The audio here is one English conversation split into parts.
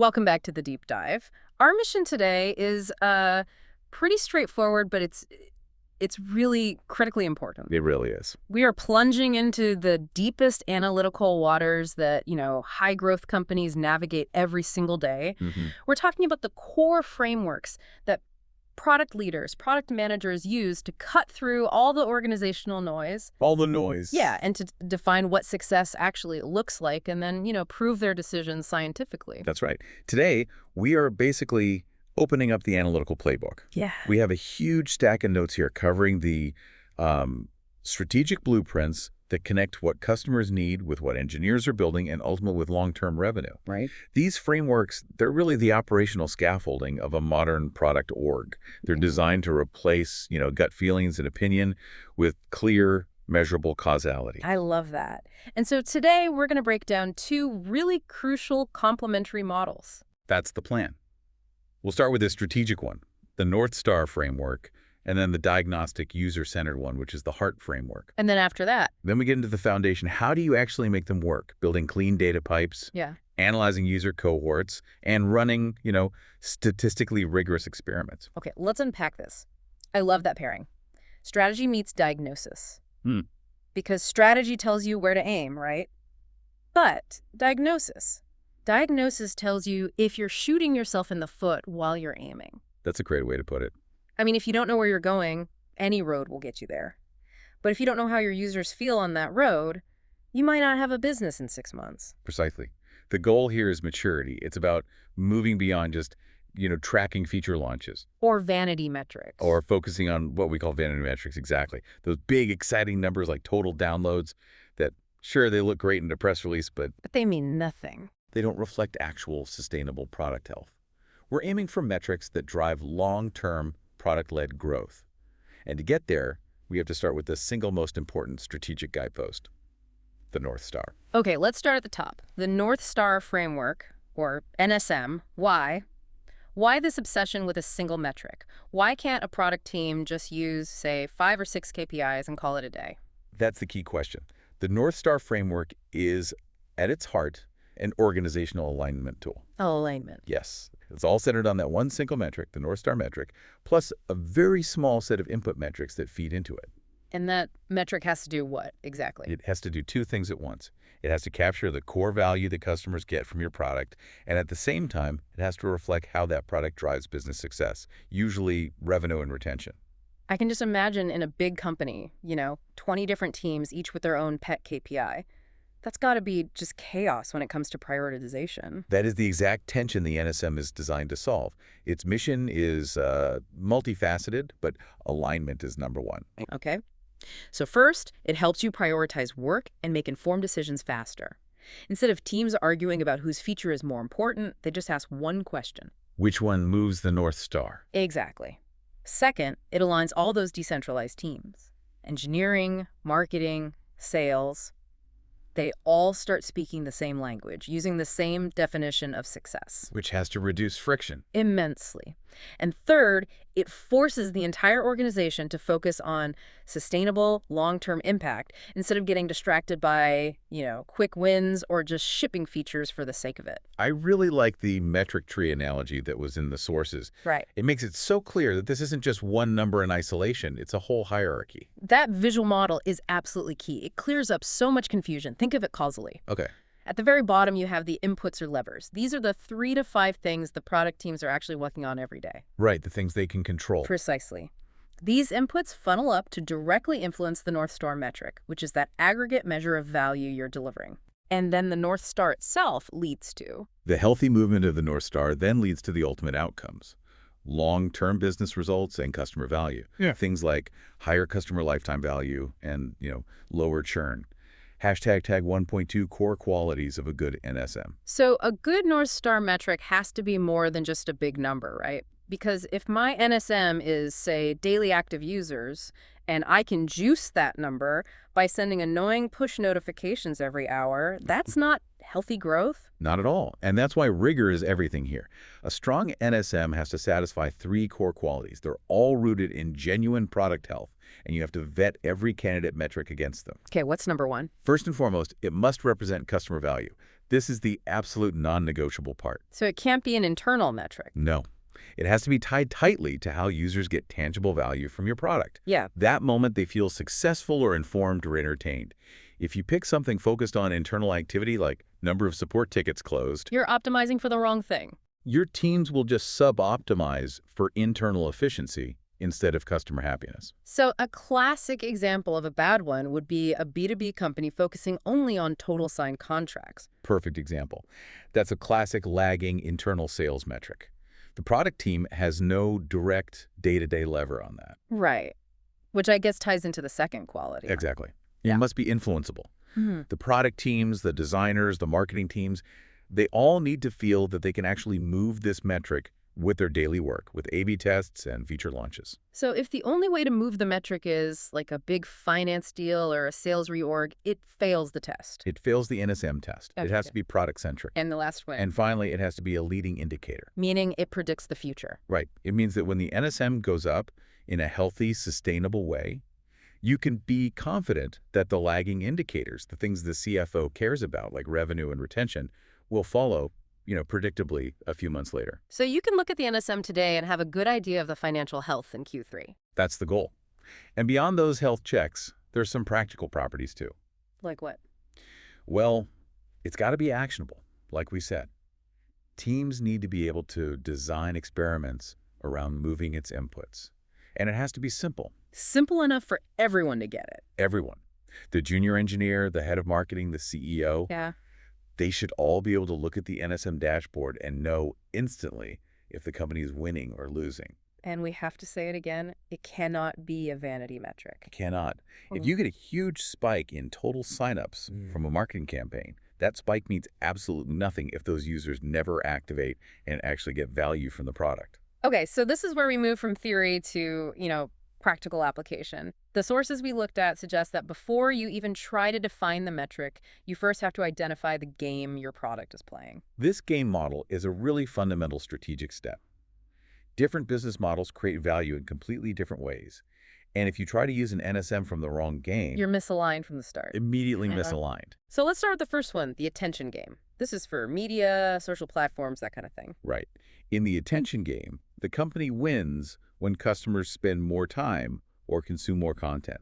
Welcome back to the deep dive. Our mission today is pretty straightforward, but it's really critically important. It really is. We are plunging into the deepest analytical waters that, high growth companies navigate every single day. We're talking about the core frameworks that product leaders, product managers use to cut through all the organizational noise. All the noise. Yeah, and to define what success actually looks like and then, prove their decisions scientifically. That's right. Today, we are basically opening up the analytical playbook. Yeah. We have a huge stack of notes here covering the strategic blueprints that connect what customers need with what engineers are building and ultimately with long-term revenue. Right. These frameworks, they're really the operational scaffolding of a modern product org. They're designed to replace, gut feelings and opinion with clear, measurable causality. I love that. And so today we're going to break down two really crucial complementary models. That's the plan. We'll start with the strategic one, the North Star framework, and then the diagnostic user-centered one, which is the HEART framework. And then after that? Then we get into the foundation. How do you actually make them work? Building clean data pipes, analyzing user cohorts, and running, statistically rigorous experiments. Okay, let's unpack this. I love that pairing. Strategy meets diagnosis. Because strategy tells you where to aim, right? But diagnosis tells you if you're shooting yourself in the foot while you're aiming. That's a great way to put it. I mean, if you don't know where you're going, any road will get you there. But if you don't know how your users feel on that road, you might not have a business in 6 months. Precisely. The goal here is maturity. It's about moving beyond just, tracking feature launches. Or vanity metrics. Or focusing on what we call vanity metrics, exactly. Those big, exciting numbers like total downloads that, sure, they look great in a press release, but they mean nothing. They don't reflect actual sustainable product health. We're aiming for metrics that drive long-term product-led growth. And to get there, we have to start with the single most important strategic guidepost, the North Star. Okay, let's start at the top. The North Star framework, or NSM. Why? Why this obsession with a single metric? Why can't a product team just use, say, 5 or 6 KPIs and call it a day? That's the key question. The North Star framework is, at its heart, an organizational alignment tool. Alignment. Yes. It's all centered on that one single metric, the North Star metric, plus a very small set of input metrics that feed into it. And that metric has to do what exactly? It has to do 2 things at once. It has to capture the core value that customers get from your product, and at the same time, it has to reflect how that product drives business success, usually revenue and retention. I can just imagine in a big company, 20 different teams, each with their own pet KPI. That's got to be just chaos when it comes to prioritization. That is the exact tension the NSM is designed to solve. Its mission is multifaceted, but alignment is number one. Okay. So first, it helps you prioritize work and make informed decisions faster. Instead of teams arguing about whose feature is more important, they just ask one question. Which one moves the North Star? Exactly. Second, it aligns all those decentralized teams. Engineering, marketing, sales. They all start speaking the same language, using the same definition of success. Which has to reduce friction. Immensely. And third, it forces the entire organization to focus on sustainable, long-term impact instead of getting distracted by, quick wins or just shipping features for the sake of it. I really like the metric tree analogy that was in the sources. Right. It makes it so clear that this isn't just one number in isolation. It's a whole hierarchy. That visual model is absolutely key. It clears up so much confusion. Think of it causally. Okay. At the very bottom, you have the inputs or levers. These are the 3 to 5 things the product teams are actually working on every day. Right, the things they can control. Precisely. These inputs funnel up to directly influence the North Star metric, which is that aggregate measure of value you're delivering. And then the North Star itself leads to... The healthy movement of the North Star then leads to the ultimate outcomes. Long-term business results and customer value. Yeah. Things like higher customer lifetime value and, lower churn. Hashtag tag 1.2 core qualities of a good NSM. So a good North Star metric has to be more than just a big number, right? Because if my NSM is, say, daily active users, and I can juice that number by sending annoying push notifications every hour, that's not healthy growth. Not at all. And that's why rigor is everything here. A strong NSM has to satisfy 3 core qualities. They're all rooted in genuine product health, and you have to vet every candidate metric against them. Okay, what's number 1? First and foremost, it must represent customer value. This is the absolute non-negotiable part. So it can't be an internal metric. No. It has to be tied tightly to how users get tangible value from your product. Yeah. That moment they feel successful or informed or entertained. If you pick something focused on internal activity like number of support tickets closed, You're optimizing for the wrong thing. your teams will just sub-optimize for internal efficiency instead of customer happiness. So a classic example of a bad one would be a B2B company focusing only on total signed contracts. Perfect example. That's a classic lagging internal sales metric. The product team has no direct day-to-day lever on that. Right. Which I guess ties into the second quality. Exactly. Yeah. It must be influenceable. Mhm. The product teams, the designers, the marketing teams, they all need to feel that they can actually move this metric with their daily work, with A/B tests and feature launches. So if the only way to move the metric is like a big finance deal or a sales reorg, it fails the test. It fails the NSM test. It has Okay. to be product-centric. And the last one. And finally, it has to be a leading indicator. Meaning it predicts the future. Right. It means that when the NSM goes up in a healthy, sustainable way, you can be confident that the lagging indicators, the things the CFO cares about, like revenue and retention, will follow, predictably a few months later. So you can look at the NSM today and have a good idea of the financial health in Q3. That's the goal. And beyond those health checks, there's some practical properties too. Like what? Well, it's got to be actionable, like we said. Teams need to be able to design experiments around moving its inputs. And it has to be simple. Simple enough for everyone to get it. Everyone. The junior engineer, the head of marketing, the CEO, Yeah. they should all be able to look at the NSM dashboard and know instantly if the company is winning or losing. And we have to say it again, it cannot be a vanity metric. It cannot. If you get a huge spike in total signups from a marketing campaign, that spike means absolutely nothing if those users never activate and actually get value from the product. Okay, so this is where we move from theory to, practical application. The sources we looked at suggest that before you even try to define the metric, you first have to identify the game your product is playing. This game model is a really fundamental strategic step. Different business models create value in completely different ways. And if you try to use an NSM from the wrong game, You're misaligned from the start. immediately misaligned. So let's start with the first one, the attention game. This is for media, social platforms, that kind of thing. Right. In the attention game, the company wins when customers spend more time or consume more content.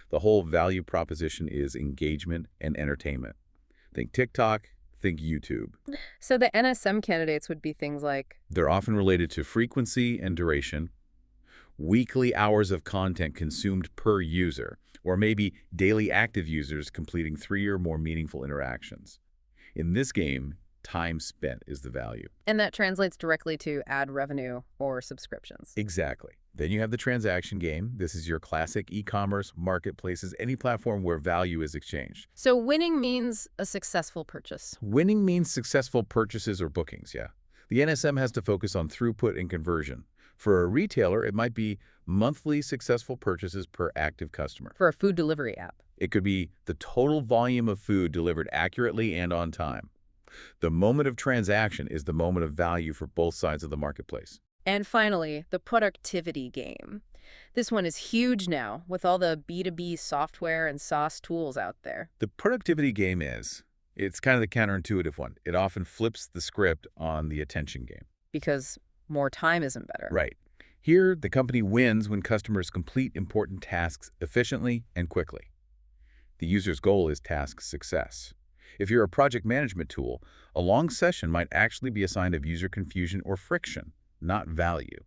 The whole value proposition is engagement and entertainment. Think TikTok, think YouTube. So the NSM candidates would be things like, They're often related to frequency and duration, weekly hours of content consumed per user, or maybe daily active users completing 3 or more meaningful interactions. In this game, time spent is the value. and that translates directly to ad revenue or subscriptions. Exactly. Then you have the transaction game. This is your classic e-commerce, marketplaces, any platform where value is exchanged. So winning means a successful purchase. Winning means successful purchases or bookings, yeah. The NSM has to focus on throughput and conversion. For a retailer, it might be monthly successful purchases per active customer. For a food delivery app. It could be the total volume of food delivered accurately and on time. The moment of transaction is the moment of value for both sides of the marketplace. And finally, the productivity game. This one is huge now with all the B2B software and SaaS tools out there. The productivity game it's kind of the counterintuitive one. It often flips the script on the attention game. Because more time isn't better. Right. Here, the company wins when customers complete important tasks efficiently and quickly. The user's goal is task success. If you're a project management tool, a long session might actually be a sign of user confusion or friction, not value.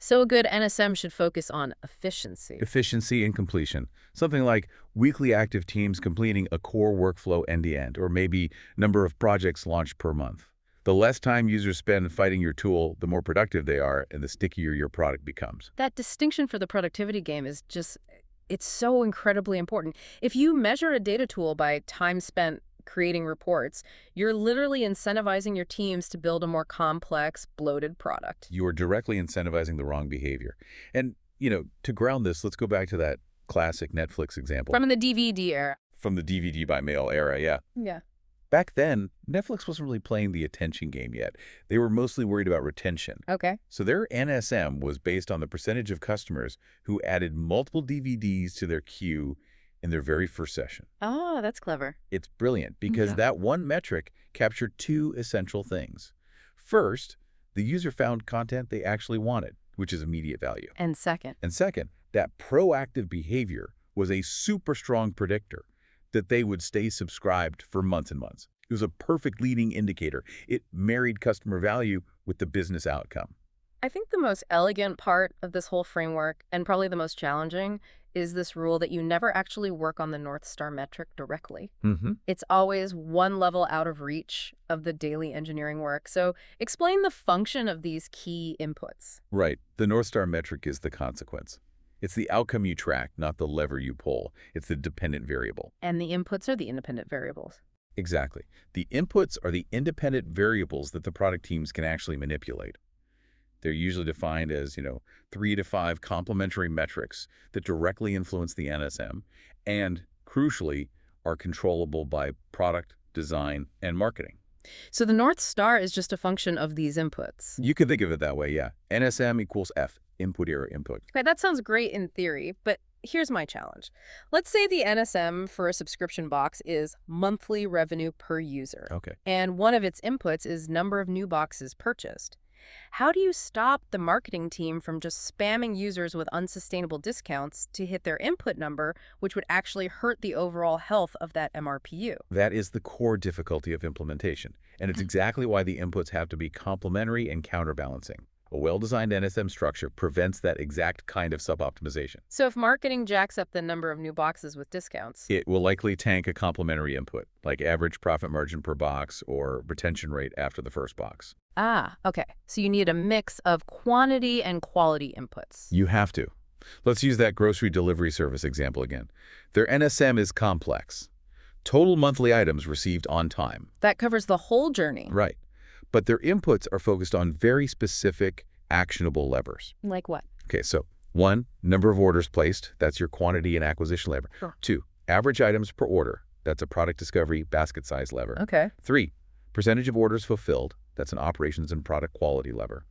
So a good NSM should focus on efficiency. Efficiency and completion. Something like weekly active teams completing a core workflow end-to-end, or maybe number of projects launched per month. The less time users spend fighting your tool, the more productive they are and the stickier your product becomes. That distinction for the productivity game is it's so incredibly important. If you measure a data tool by time spent creating reports, you're literally incentivizing your teams to build a more complex, bloated product. You are directly incentivizing the wrong behavior. And, to ground this, let's go back to that classic Netflix example. From the DVD era. From the DVD by mail era, yeah. Yeah. Back then, Netflix wasn't really playing the attention game yet. They were mostly worried about retention. Okay. So their NSM was based on the percentage of customers who added multiple DVDs to their queue in their very first session. Oh, that's clever. It's brilliant because Yeah. that one metric captured two essential things. First, the user found content they actually wanted, which is immediate value. And second, And second, that proactive behavior was a super strong predictor that they would stay subscribed for months and months. It was a perfect leading indicator. It married customer value with the business outcome. I think the most elegant part of this whole framework, and probably the most challenging, is this rule that you never actually work on the North Star metric directly. Mm-hmm. It's always one level out of reach of the daily engineering work. So explain the function of these key inputs. Right. The North Star metric is the consequence. It's the outcome you track, not the lever you pull. It's the dependent variable. And the inputs are the independent variables. Exactly. The inputs are the independent variables that the product teams can actually manipulate. They're usually defined as, 3 to 5 complementary metrics that directly influence the NSM and, crucially, are controllable by product, design, and marketing. So the North Star is just a function of these inputs. You could think of it that way, yeah. NSM equals F, input error input. Okay, that sounds great in theory, but here's my challenge. Let's say the NSM for a subscription box is monthly revenue per user. Okay. And one of its inputs is number of new boxes purchased. How do you stop the marketing team from just spamming users with unsustainable discounts to hit their input number, which would actually hurt the overall health of that MRPU? That is the core difficulty of implementation, and it's exactly why the inputs have to be complementary and counterbalancing. A well-designed NSM structure prevents that exact kind of sub-optimization. So if marketing jacks up the number of new boxes with discounts, It will likely tank a complementary input, like average profit margin per box or retention rate after the first box. okay. So you need a mix of quantity and quality inputs. You have to. Let's use that grocery delivery service example again. Their NSM is complex. Total monthly items received on time. That covers the whole journey. Right. But their inputs are focused on very specific, actionable levers. Like what? Okay, so 1, number of orders placed. That's your quantity and acquisition lever. Sure. 2, average items per order. That's a product discovery basket size lever. Okay. 3, percentage of orders fulfilled. That's an operations and product quality lever.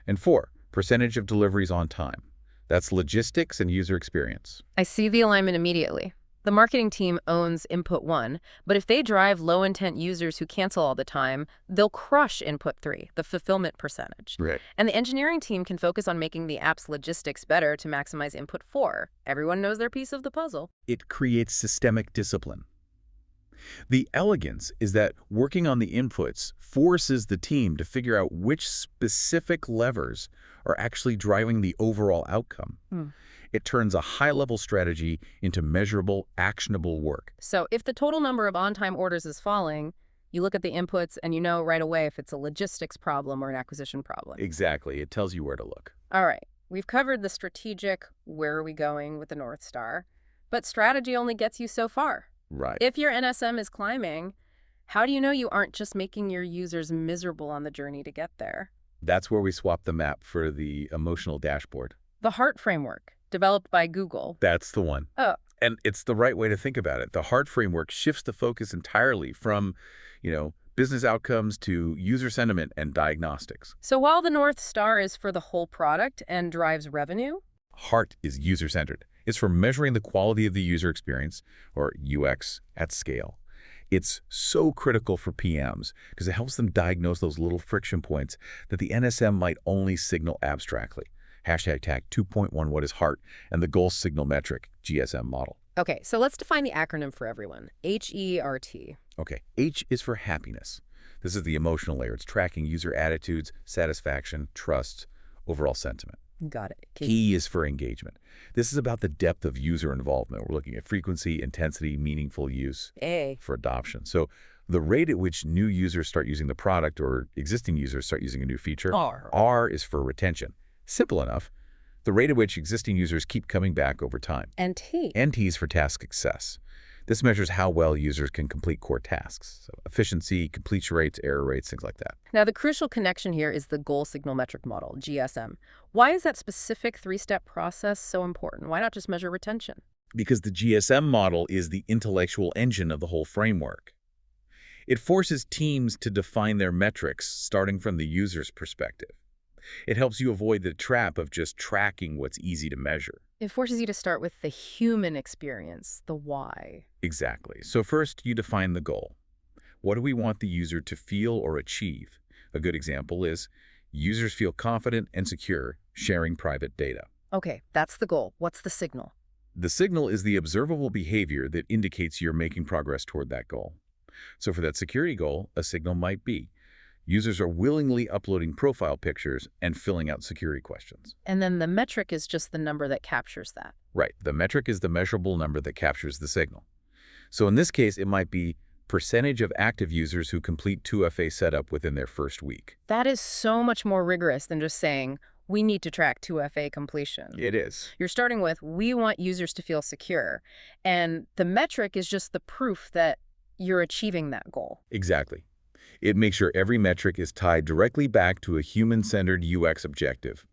And 4, percentage of deliveries on time. That's logistics and user experience. I see the alignment immediately. The marketing team owns input 1, but if they drive low-intent users who cancel all the time, they'll crush input 3, the fulfillment percentage. Right. And the engineering team can focus on making the app's logistics better to maximize input 4. Everyone knows their piece of the puzzle. It creates systemic discipline. The elegance is that working on the inputs forces the team to figure out which specific levers are actually driving the overall outcome. It turns a high-level strategy into measurable, actionable work. So if the total number of on-time orders is falling, you look at the inputs and you know right away if it's a logistics problem or an acquisition problem. Exactly. It tells you where to look. All right, we've covered the strategic, where are we going with the North Star, but strategy only gets you so far. Right. If your NSM is climbing, how do you know you aren't just making your users miserable on the journey to get there? That's where we swap the map for the emotional dashboard. The HEART framework, developed by Google. That's the one. Oh. And it's the right way to think about it. The HEART framework shifts the focus entirely from, business outcomes to user sentiment and diagnostics. So while the North Star is for the whole product and drives revenue, HEART is user-centered. It's for measuring the quality of the user experience, or UX, at scale. It's so critical for PMs because it helps them diagnose those little friction points that the NSM might only signal abstractly. #tag 2.1 what is HEART and the goal signal metric GSM model. Okay, so let's define the acronym for everyone. HERT. Okay, H is for happiness. This is the emotional layer. It's tracking user attitudes, satisfaction, trust, overall sentiment. Got it. E is for engagement. This is about the depth of user involvement. We're looking at frequency, intensity, meaningful use A. for adoption. So the rate at which new users start using the product or existing users start using a new feature. R. R is for retention. Simple enough. The rate at which existing users keep coming back over time. And T. And T is for task success. This measures how well users can complete core tasks. So efficiency, completion rates, error rates, things like that. Now, the crucial connection here is the goal signal metric model, GSM. Why is that specific three-step process so important? Why not just measure retention? Because the GSM model is the intellectual engine of the whole framework. It forces teams to define their metrics starting from the user's perspective. It helps you avoid the trap of just tracking what's easy to measure. It forces you to start with the human experience, the why. Exactly. So first, you define the goal. What do we want the user to feel or achieve? A good example is users feel confident and secure sharing private data. Okay, that's the goal. What's the signal? The signal is the observable behavior that indicates you're making progress toward that goal. So for that security goal, a signal might be users are willingly uploading profile pictures and filling out security questions. And then the metric is just the number that captures that. Right. The metric is the measurable number that captures the signal. So in this case, it might be percentage of active users who complete 2FA setup within their first week. That is so much more rigorous than just saying, we need to track 2FA completion. It is. You're starting with, we want users to feel secure. And the metric is just the proof that you're achieving that goal. Exactly. It makes sure every metric is tied directly back to a human-centered UX objective,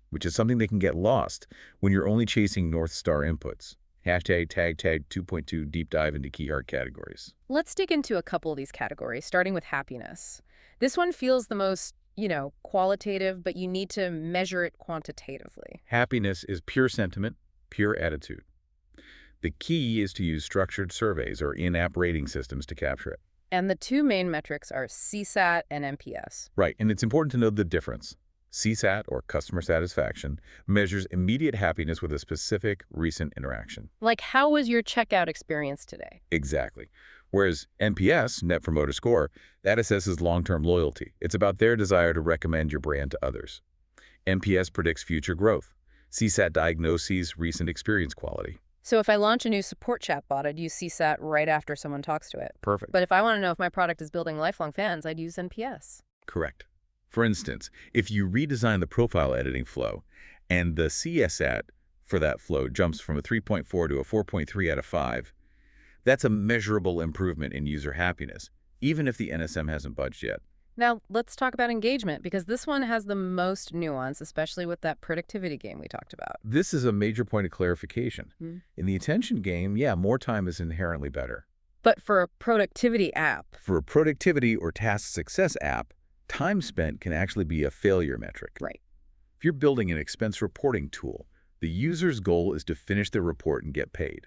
which is something that can get lost when you're only chasing North Star inputs. Hashtag tag 2.2 deep dive into key art categories. Let's dig into a couple of these categories, starting with happiness. This one feels the most, qualitative, but you need to measure it quantitatively. Happiness is pure sentiment, pure attitude. The key is to use structured surveys or in-app rating systems to capture it. And the two main metrics are CSAT and NPS. Right, and it's important to know the difference. CSAT, or customer satisfaction, measures immediate happiness with a specific recent interaction. Like, how was your checkout experience today? Exactly. Whereas NPS, Net Promoter Score, that assesses long-term loyalty. It's about their desire to recommend your brand to others. NPS predicts future growth. CSAT diagnoses recent experience quality. So if I launch a new support chatbot, I'd use CSAT right after someone talks to it. Perfect. But if I want to know if my product is building lifelong fans, I'd use NPS. Correct. For instance, if you redesign the profile editing flow and the CSAT for that flow jumps from a 3.4 to a 4.3 out of 5, that's a measurable improvement in user happiness, even if the NSM hasn't budged yet. Now, let's talk about engagement, because this one has the most nuance, especially with that productivity game we talked about. This is a major point of clarification. In the attention game, yeah, more time is inherently better. But for a productivity app, For a productivity or task success app, time spent can actually be a failure metric. right. If you're building an expense reporting tool, the user's goal is to finish their report and get paid.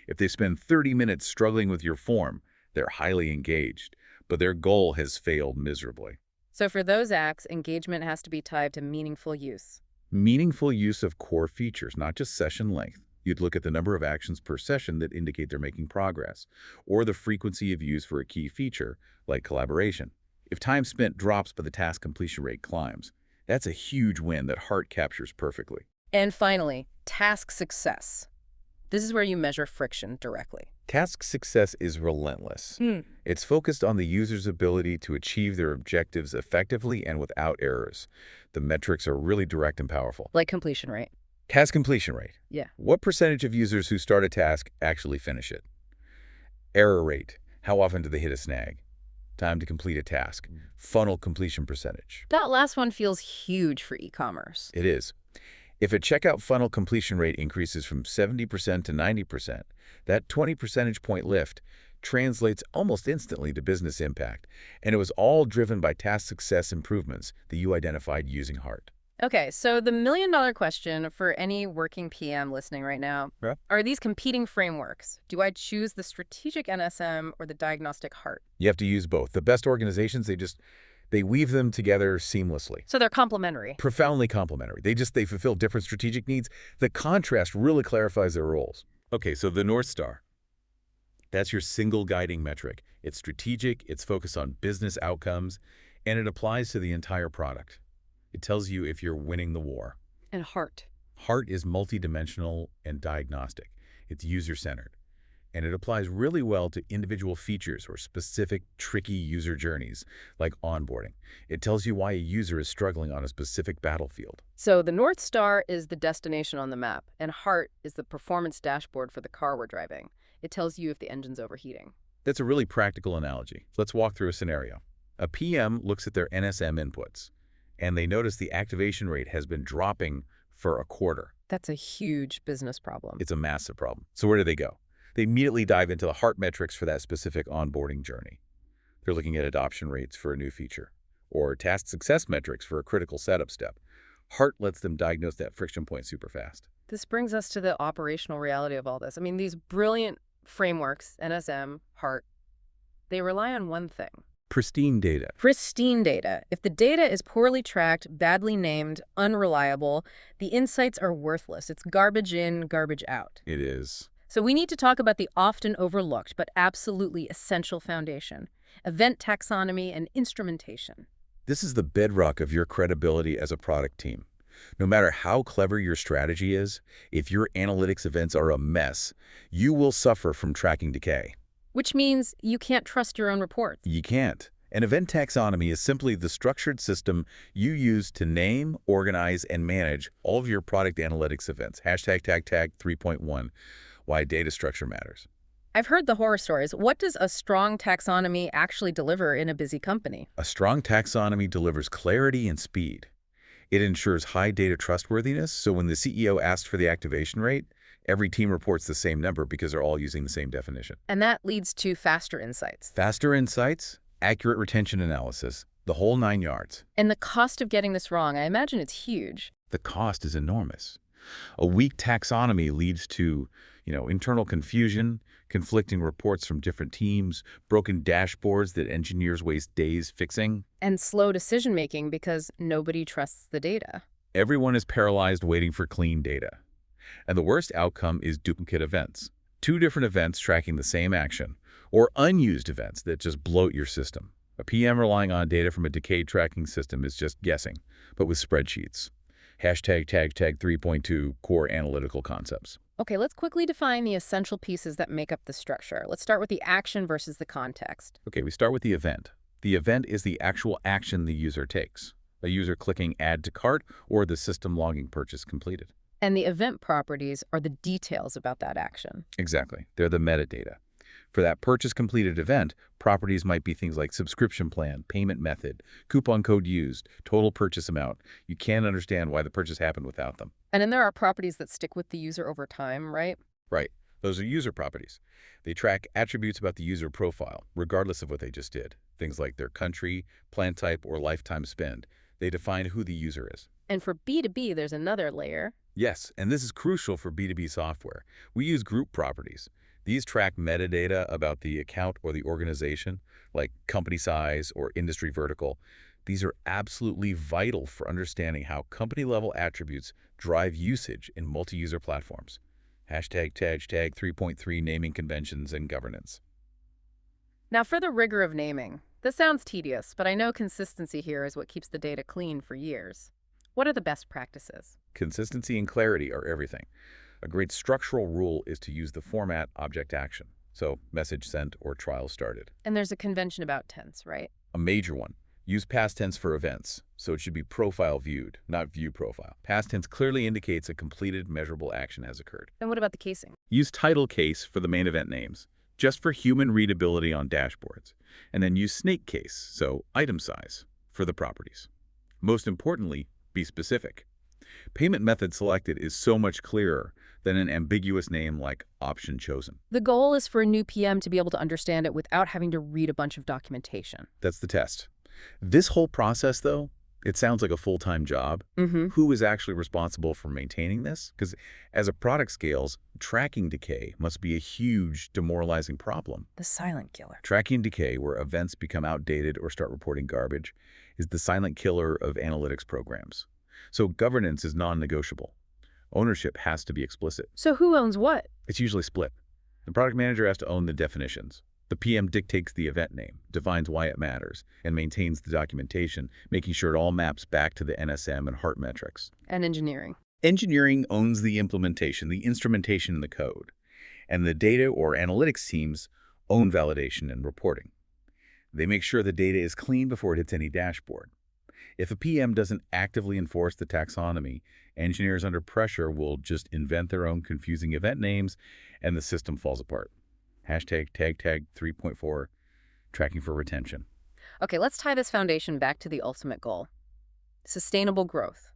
If they spend 30 minutes struggling with your form, they're highly engaged, but their goal has failed miserably. So for those acts, engagement has to be tied to meaningful use. Meaningful use of core features, not just session length. You'd look at the number of actions per session that indicate they're making progress, or the frequency of use for a key feature, like collaboration. If time spent drops but the task completion rate climbs, that's a huge win that Heart captures perfectly. And finally, task success. This is where you measure friction directly. Task success is relentless. It's focused on the user's ability to achieve their objectives effectively and without errors. The metrics are really direct and powerful. Like completion rate. Task completion rate. Yeah. What percentage of users who start a task actually finish it? Error rate. How often do they hit a snag? Time to complete a task. Funnel completion percentage. That last one feels huge for e-commerce. It is. If a checkout funnel completion rate increases from 70% to 90%, that 20 percentage point lift translates almost instantly to business impact, and it was all driven by task success improvements that you identified using Heart. Okay, so the million-dollar question for any working PM listening right now, are these competing frameworks? Do I choose the strategic NSM or the diagnostic Heart? You have to use both. The best organizations, they weave them together seamlessly. So they're complementary. Profoundly complementary. They fulfill different strategic needs. The contrast really clarifies their roles. Okay, so the North Star. That's your single guiding metric. It's strategic, it's focused on business outcomes, and it applies to the entire product. It tells you if you're winning the war. And Heart. Heart is multidimensional and diagnostic. It's user-centered. And it applies really well to individual features or specific tricky user journeys, like onboarding. It tells you why a user is struggling on a specific battlefield. So the North Star is the destination on the map, and Heart is the performance dashboard for the car we're driving. It tells you if the engine's overheating. That's a really practical analogy. Let's walk through a scenario. A PM looks at their NSM inputs, and they notice the activation rate has been dropping for a quarter. That's a huge business problem. It's a massive problem. So where do they go? They immediately dive into the Heart metrics for that specific onboarding journey. They're looking at adoption rates for a new feature, or task success metrics for a critical setup step, Heart lets them diagnose that friction point super fast. This brings us to the operational reality of all this. I mean, these brilliant frameworks, NSM, HART, they rely on one thing: Pristine data. pristine data. If the data is poorly tracked, badly named, unreliable, the insights are worthless. It's garbage in, garbage out. It is. So we need to talk about the often overlooked but absolutely essential foundation: event taxonomy and instrumentation. This is the bedrock of your credibility as a product team. No matter how clever your strategy is, if your analytics events are a mess, you will suffer from tracking decay. Which means you can't trust your own reports. You can't. An event taxonomy is simply the structured system you use to name, organize, and manage all of your product analytics events. Hashtag tag tag 3.1, why data structure matters. I've heard the horror stories. What does a strong taxonomy actually deliver in a busy company? A strong taxonomy delivers clarity and speed. It ensures high data trustworthiness, so when the CEO asks for the activation rate, every team reports the same number because they're all using the same definition. And that leads to faster insights. Faster insights, accurate retention analysis, the whole 9 yards. And the cost of getting this wrong, I imagine it's huge. The cost is enormous. A weak taxonomy leads to, internal confusion, conflicting reports from different teams, broken dashboards that engineers waste days fixing. And slow decision-making because nobody trusts the data. Everyone is paralyzed waiting for clean data. And the worst outcome is duplicate events. 2 different events tracking the same action, or unused events that just bloat your system. A PM relying on data from a decayed tracking system is just guessing, but with spreadsheets. Hashtag tag tag 3.2 core analytical concepts. Okay, let's quickly define the essential pieces that make up the structure. Let's start with the action versus the context. Okay, we start with the event. The event is the actual action the user takes. A user clicking add to cart or the system logging purchase completed. And the event properties are the details about that action. Exactly. They're the metadata. For that purchase completed event, properties might be things like subscription plan, payment method, coupon code used, total purchase amount. You can't understand why the purchase happened without them. And then there are properties that stick with the user over time, right? Right. Those are user properties. They track attributes about the user profile, regardless of what they just did. Things like their country, plan type, or lifetime spend. They define who the user is. And for B2B, there's another layer. Yes, and this is crucial for B2B software. We use group properties. These track metadata about the account or the organization, like company size or industry vertical. These are absolutely vital for understanding how company-level attributes drive usage in multi-user platforms. Hashtag tag 3.3 naming conventions and governance. Now for the rigor of naming. This sounds tedious, but I know consistency here is what keeps the data clean for years. What are the best practices? Consistency and clarity are everything. A great structural rule is to use the format object action, so message sent or trial started. And there's a convention about tense, right? A major one. Use past tense for events, so it should be profile viewed, not view profile. Past tense clearly indicates a completed measurable action has occurred. And what about the casing? Use title case for the main event names, just for human readability on dashboards. And then use snake case, so item size, for the properties. Most importantly, be specific. Payment method selected is so much clearer than an ambiguous name like option chosen. The goal is for a new PM to be able to understand it without having to read a bunch of documentation. That's the test. This whole process, though, it sounds like a full-time job. Mm-hmm. Who is actually responsible for maintaining this? Because as a product scales, tracking decay must be a huge demoralizing problem. The silent killer. Tracking decay, where events become outdated or start reporting garbage, is the silent killer of analytics programs. So governance is non-negotiable. Ownership has to be explicit. So who owns what? It's usually split. The product manager has to own the definitions. The PM dictates the event name, defines why it matters, and maintains the documentation, making sure it all maps back to the NSM and HART metrics. And engineering. Engineering owns the implementation, the instrumentation, and the code. And the data or analytics teams own validation and reporting. They make sure the data is clean before it hits any dashboard. If a PM doesn't actively enforce the taxonomy, engineers under pressure will just invent their own confusing event names, and the system falls apart. Hashtag tag 3.4, tracking for retention. Okay, let's tie this foundation back to the ultimate goal. Sustainable growth.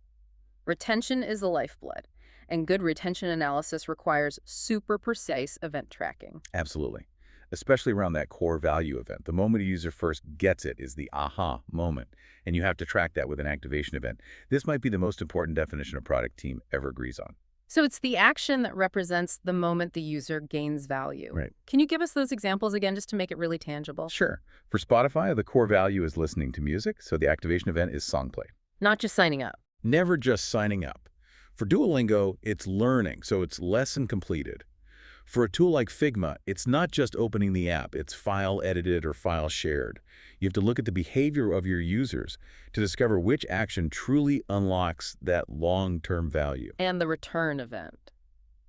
Retention is the lifeblood, and good retention analysis requires super precise event tracking. Absolutely. especially around that core value event. The moment a user first gets it is the aha moment, and you have to track that with an activation event. This might be the most important definition a product team ever agrees on. So it's the action that represents the moment the user gains value. Right. Can you give us those examples again just to make it really tangible? Sure. For Spotify, the core value is listening to music, so the activation event is song play. Not just signing up. Never just signing up. For Duolingo, it's learning, so it's lesson completed. For a tool like Figma, it's not just opening the app, it's file edited or file shared. You have to look at the behavior of your users to discover which action truly unlocks that long-term value. And the return event.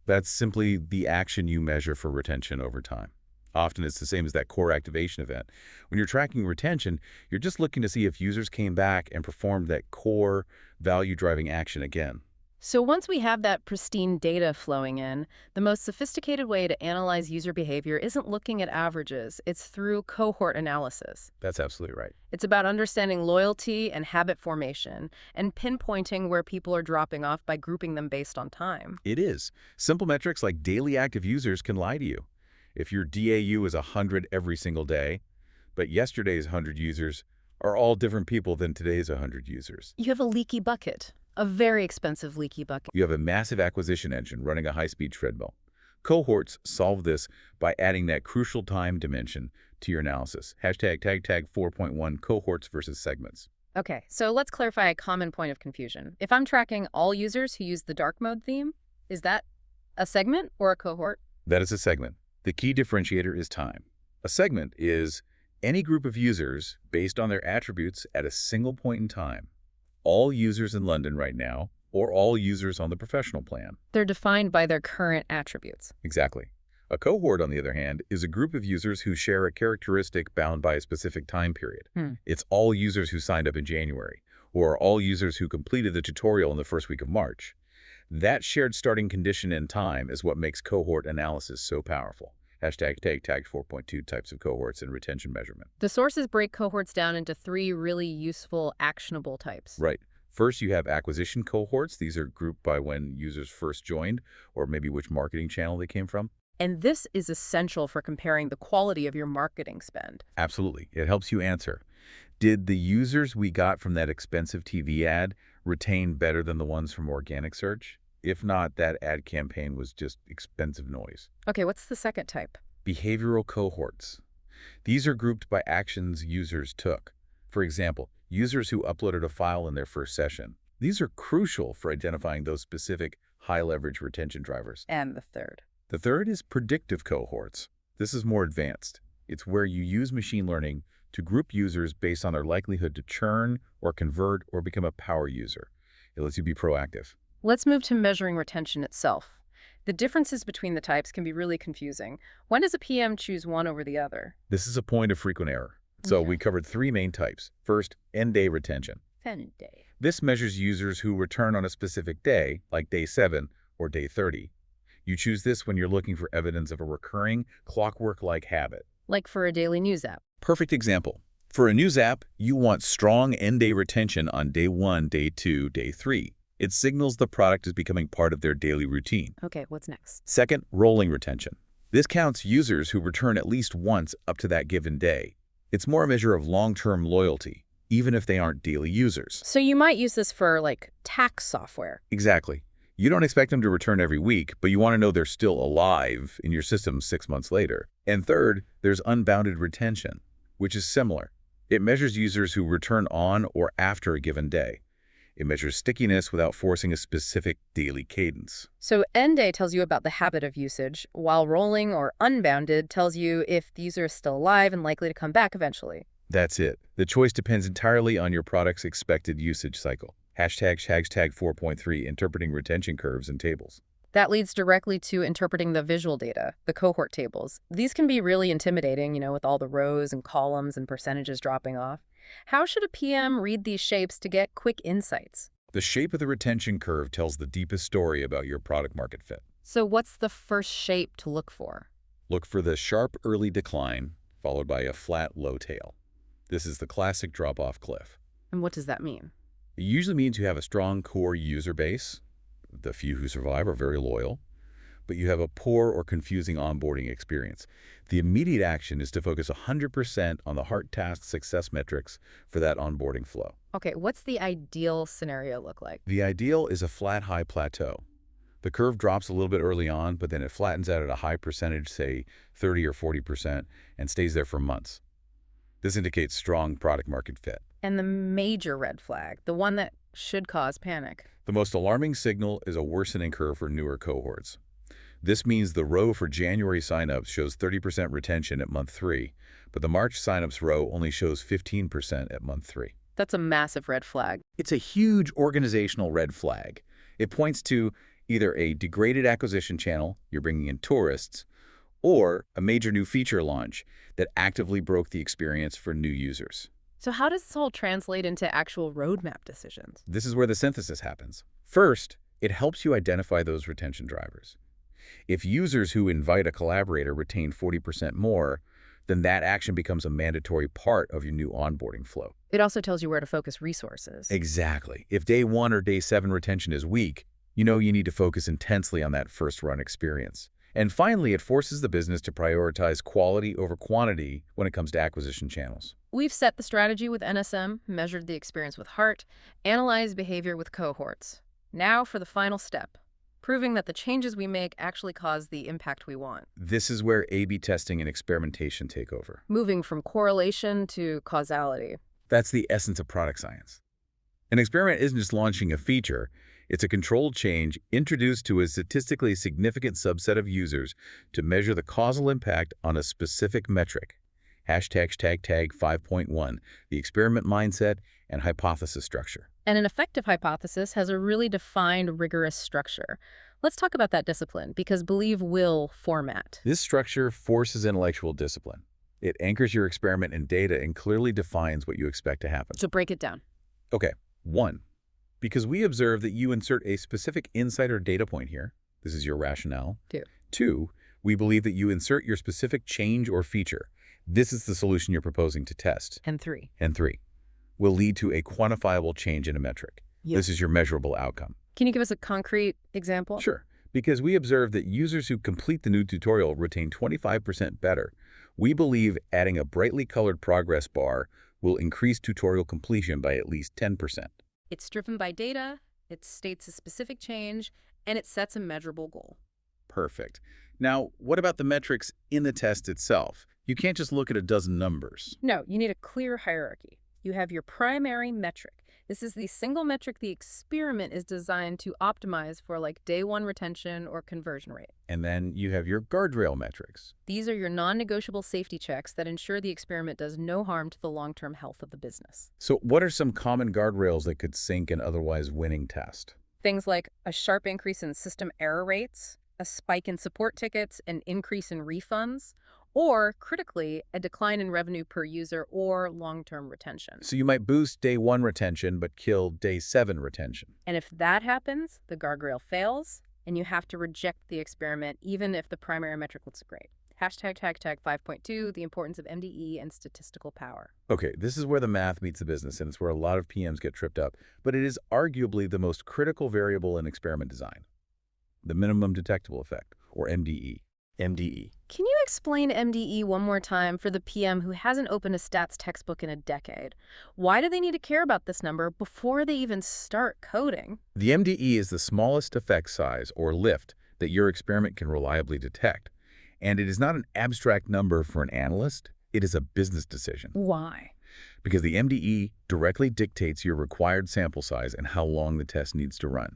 That's simply the action you measure for retention over time. Often it's the same as that core activation event. When you're tracking retention, you're just looking to see if users came back and performed that core value-driving action again. So once we have that pristine data flowing in, the most sophisticated way to analyze user behavior isn't looking at averages, it's through cohort analysis. That's absolutely right. It's about understanding loyalty and habit formation and pinpointing where people are dropping off by grouping them based on time. It is. Simple metrics like daily active users can lie to you. If your DAU is 100 every single day, but yesterday's 100 users are all different people than today's 100 users. You have a leaky bucket, a very expensive leaky bucket. You have a massive acquisition engine running a high-speed treadmill. Cohorts solve this by adding that crucial time dimension to your analysis. Hashtag tag 4.1 cohorts versus segments. Okay, so let's clarify a common point of confusion. If I'm tracking all users who use the dark mode theme, is that a segment or a cohort? That is a segment. The key differentiator is time. A segment is any group of users based on their attributes at a single point in time. All users in London right now, or all users on the professional plan. They're defined by their current attributes. Exactly. A cohort, on the other hand, is a group of users who share a characteristic bound by a specific time period. It's all users who signed up in January, or all users who completed the tutorial in the first week of March. That shared starting condition and time is what makes cohort analysis so powerful. Hashtag tag 4.2 types of cohorts and retention measurement. The sources break cohorts down into 3 really useful, actionable types. Right. First, you have acquisition cohorts. These are grouped by when users first joined, or maybe which marketing channel they came from. And this is essential for comparing the quality of your marketing spend. Absolutely. It helps you answer. Did the users we got from that expensive TV ad retain better than the ones from organic search? If not, that ad campaign was just expensive noise. Okay, what's the second type? Behavioral cohorts. These are grouped by actions users took. For example, users who uploaded a file in their first session. These are crucial for identifying those specific high-leverage retention drivers. And the third. The third is predictive cohorts. This is more advanced. It's where you use machine learning to group users based on their likelihood to churn or convert or become a power user. It lets you be proactive. Let's move to measuring retention itself. The differences between the types can be really confusing. When does a PM choose one over the other? This is a point of frequent error. So Okay. we covered 3 main types. First, end-day retention. End day. This measures users who return on a specific day, like day 7 or day 30. You choose this when you're looking for evidence of a recurring, clockwork-like habit. Like for a daily news app. Perfect example. For a news app, you want strong end-day retention on day 1, day 2, day 3. It signals the product is becoming part of their daily routine. Okay, what's next? Second, rolling retention. This counts users who return at least once up to that given day. It's more a measure of long-term loyalty, even if they aren't daily users. So you might use this for, like, tax software. Exactly. You don't expect them to return every week, but you want to know they're still alive in your system 6 months later. And third, there's unbounded retention, which is similar. It measures users who return on or after a given day. It measures stickiness without forcing a specific daily cadence. So end day tells you about the habit of usage, while rolling or unbounded tells you if the user is still alive and likely to come back eventually. That's it. The choice depends entirely on your product's expected usage cycle. Hashtag 4.3 interpreting retention curves and tables. That leads directly to interpreting the visual data, the cohort tables. These can be really intimidating, with all the rows and columns and percentages dropping off. How should a PM read these shapes to get quick insights? The shape of the retention curve tells the deepest story about your product market fit. So what's the first shape to look for? Look for the sharp early decline, followed by a flat low tail. This is the classic drop-off cliff. And what does that mean? It usually means you have a strong core user base. The few who survive are very loyal. but you have a poor or confusing onboarding experience. The immediate action is to focus 100% on the heart task success metrics for that onboarding flow. Okay, what's the ideal scenario look like? The ideal is a flat, high plateau. The curve drops a little bit early on, but then it flattens out at a high percentage, say 30 or 40%, and stays there for months. This indicates strong product market fit. And the major red flag, the one that should cause panic. The most alarming signal is a worsening curve for newer cohorts. This means the row for January signups shows 30% retention at month 3, but the March signups row only shows 15% at month 3. That's a massive red flag. It's a huge organizational red flag. It points to either a degraded acquisition channel, you're bringing in tourists, or a major new feature launch that actively broke the experience for new users. So how does this all translate into actual roadmap decisions? This is where the synthesis happens. First, it helps you identify those retention drivers. If users who invite a collaborator retain 40% more, then that action becomes a mandatory part of your new onboarding flow. It also tells you where to focus resources. Exactly. If day 1 or day 7 retention is weak, you know you need to focus intensely on that first-run experience. And finally, it forces the business to prioritize quality over quantity when it comes to acquisition channels. We've set the strategy with NSM, measured the experience with heart, analyzed behavior with cohorts. Now for the final step, proving that the changes we make actually cause the impact we want. This is where A/B testing and experimentation take over. Moving from correlation to causality. That's the essence of product science. An experiment isn't just launching a feature. It's a controlled change introduced to a statistically significant subset of users to measure the causal impact on a specific metric. #tag 5.1, the experiment mindset and hypothesis structure. And an effective hypothesis has a really defined, rigorous structure. Let's talk about that discipline, because believe will format. This structure forces intellectual discipline. It anchors your experiment in data and clearly defines what you expect to happen. So break it down. Okay, 1. Because we observe that you insert a specific insight or data point here. This is your rationale. 2. 2, we believe that you insert your specific change or feature. This is the solution you're proposing to test. And 3. And 3, will lead to a quantifiable change in a metric. Yep. This is your measurable outcome. Can you give us a concrete example? Sure. Because we observe that users who complete the new tutorial retain 25% better. We believe adding a brightly colored progress bar will increase tutorial completion by at least 10%. It's driven by data, it states a specific change, and it sets a measurable goal. Perfect. Now, what about the metrics in the test itself? You can't just look at a dozen numbers. No, you need a clear hierarchy. You have your primary metric. This is the single metric the experiment is designed to optimize for, like day 1 retention or conversion rate. And then you have your guardrail metrics. These are your non-negotiable safety checks that ensure the experiment does no harm to the long-term health of the business. So what are some common guardrails that could sink an otherwise winning test? Things like a sharp increase in system error rates, a spike in support tickets, an increase in refunds, or, critically, a decline in revenue per user or long-term retention. So you might boost day 1 retention but kill day 7 retention. And if that happens, the guardrail fails, and you have to reject the experiment even if the primary metric looks great. #tag 5.2, the importance of MDE and statistical power. Okay, this is where the math meets the business, and it's where a lot of PMs get tripped up, but it is arguably the most critical variable in experiment design. The minimum detectable effect, or MDE. MDE. Can you explain MDE one more time for the PM who hasn't opened a stats textbook in a decade? Why do they need to care about this number before they even start coding? The MDE is the smallest effect size, or lift, that your experiment can reliably detect. And it is not an abstract number for an analyst, it is a business decision. Why? Because the MDE directly dictates your required sample size and how long the test needs to run.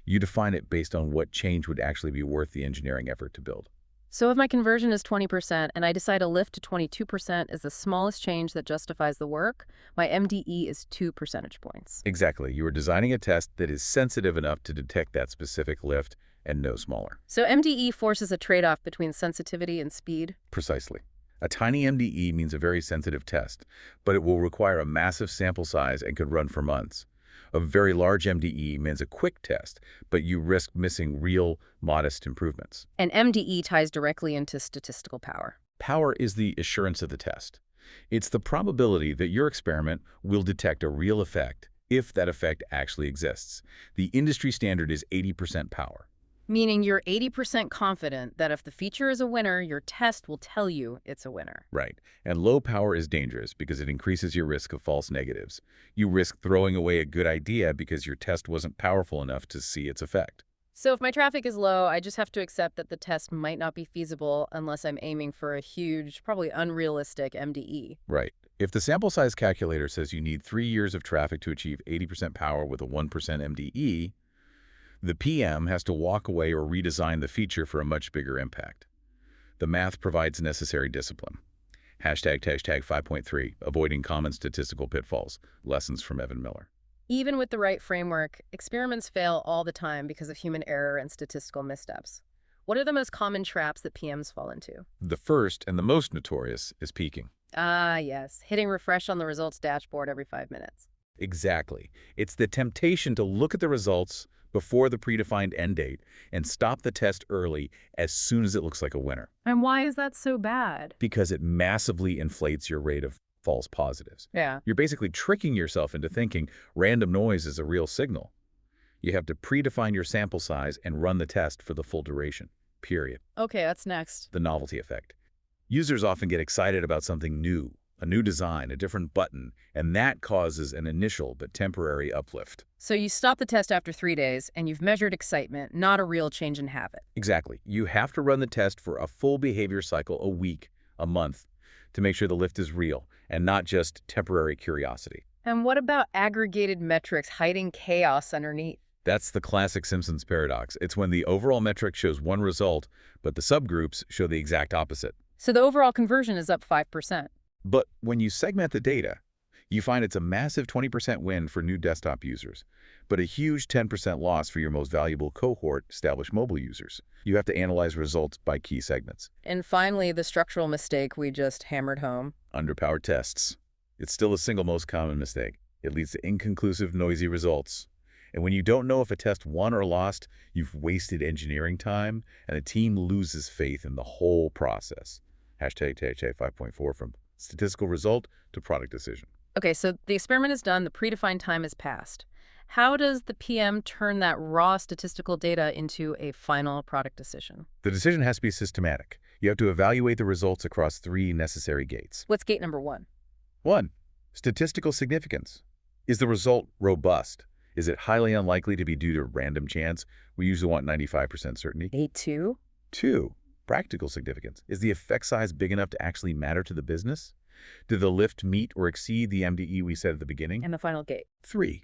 You define it based on what change would actually be worth the engineering effort to build. So if my conversion is 20% and I decide a lift to 22% is the smallest change that justifies the work, my MDE is 2 percentage points. Exactly. You are designing a test that is sensitive enough to detect that specific lift and no smaller. So MDE forces a trade-off between sensitivity and speed? Precisely. A tiny MDE means a very sensitive test, but it will require a massive sample size and could run for months. A very large MDE means a quick test, but you risk missing real, modest improvements. And MDE ties directly into statistical power. Power is the assurance of the test. It's the probability that your experiment will detect a real effect if that effect actually exists. The industry standard is 80% power. Meaning you're 80% confident that if the feature is a winner, your test will tell you it's a winner. Right. And low power is dangerous because it increases your risk of false negatives. You risk throwing away a good idea because your test wasn't powerful enough to see its effect. So if my traffic is low, I just have to accept that the test might not be feasible unless I'm aiming for a huge, probably unrealistic MDE. Right. If the sample size calculator says you need 3 years of traffic to achieve 80% power with a 1% MDE, the PM has to walk away or redesign the feature for a much bigger impact. The math provides necessary discipline. Hashtag 5.3, avoiding common statistical pitfalls. Lessons from Evan Miller. Even with the right framework, experiments fail all the time because of human error and statistical missteps. What are the most common traps that PMs fall into? The first and the most notorious is peaking. Ah, yes, hitting refresh on the results dashboard every 5 minutes. Exactly. It's the temptation to look at the results before the predefined end date and stop the test early as soon as it looks like a winner, And why is that so bad? because it massively inflates your rate of false positives. Yeah. You're basically tricking yourself into thinking random noise is a real signal. You have to predefine your sample size and run the test for the full duration, period. Okay, that's next. The novelty effect. Users often get excited about something new, a new design, a different button, and that causes an initial but temporary uplift. So you stop the test after 3 days, and you've measured excitement, not a real change in habit. Exactly. You have to run the test for a full behavior cycle, a week, a month, to make sure the lift is real and not just temporary curiosity. And what about aggregated metrics hiding chaos underneath? That's the classic Simpsons paradox. It's when the overall metric shows one result, but the subgroups show the exact opposite. So the overall conversion is up 5%. But when you segment the data, you find it's a massive 20% win for new desktop users, but a huge 10% loss for your most valuable cohort, established mobile users. You have to analyze results by key segments. And finally, the structural mistake we just hammered home. Underpowered tests. It's still the single most common mistake. It leads to inconclusive, noisy results. And when you don't know if a test won or lost, you've wasted engineering time, and the team loses faith in the whole process. Hashtag 5.4, from statistical result to product decision. Okay, so the experiment is done, the predefined time has passed. How does the PM turn that raw statistical data into a final product decision? The decision has to be systematic. You have to evaluate the results across 3 necessary gates. What's gate number 1? 1. Statistical significance. Is the result robust? Is it highly unlikely to be due to random chance? We usually want 95% certainty. Gate 2? 2. Practical significance. Is the effect size big enough to actually matter to the business? Did the lift meet or exceed the MDE we said at the beginning? And the final gate? 3.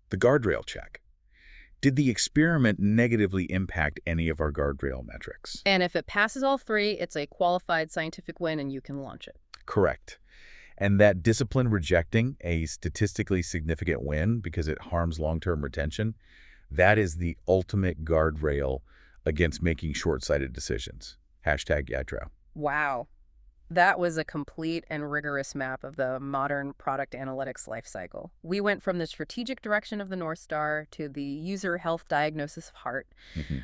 The guardrail check. Did the experiment negatively impact any of our guardrail metrics? And if it passes all 3, it's a qualified scientific win and you can launch it. Correct. And that discipline rejecting a statistically significant win because it harms long-term retention, that is the ultimate guardrail against making short-sighted decisions. Hashtag Yadro. Wow. That was a complete and rigorous map of the modern product analytics lifecycle. We went from the strategic direction of the North Star to the user health diagnosis of heart.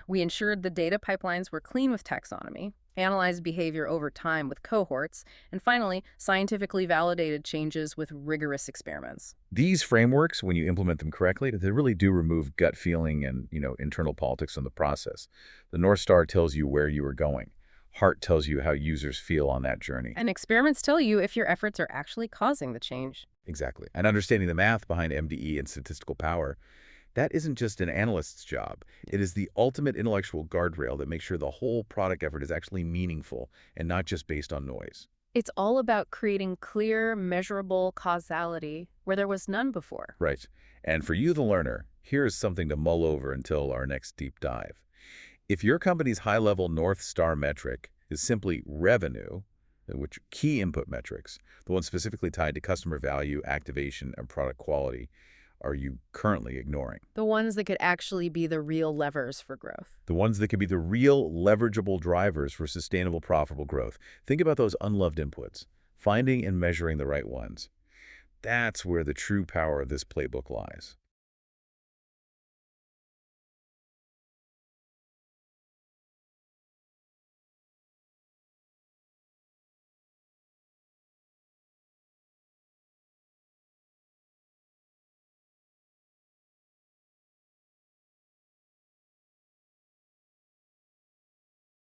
We ensured the data pipelines were clean with taxonomy, analyzed behavior over time with cohorts, and finally, scientifically validated changes with rigorous experiments. These frameworks, when you implement them correctly, they really do remove gut feeling and, internal politics from the process. The North Star tells you where you are going. Heart tells you how users feel on that journey. And experiments tell you if your efforts are actually causing the change. Exactly. And understanding the math behind MDE and statistical power, that isn't just an analyst's job. It is the ultimate intellectual guardrail that makes sure the whole product effort is actually meaningful and not just based on noise. It's all about creating clear, measurable causality where there was none before. Right. And for you, the learner, here is something to mull over until our next deep dive. If your company's high-level North Star metric is simply revenue, which are key input metrics, the ones specifically tied to customer value, activation, and product quality, are you currently ignoring? The ones that could actually be the real levers for growth. The ones that could be the real leverageable drivers for sustainable, profitable growth. Think about those unloved inputs, finding and measuring the right ones. That's where the true power of this playbook lies.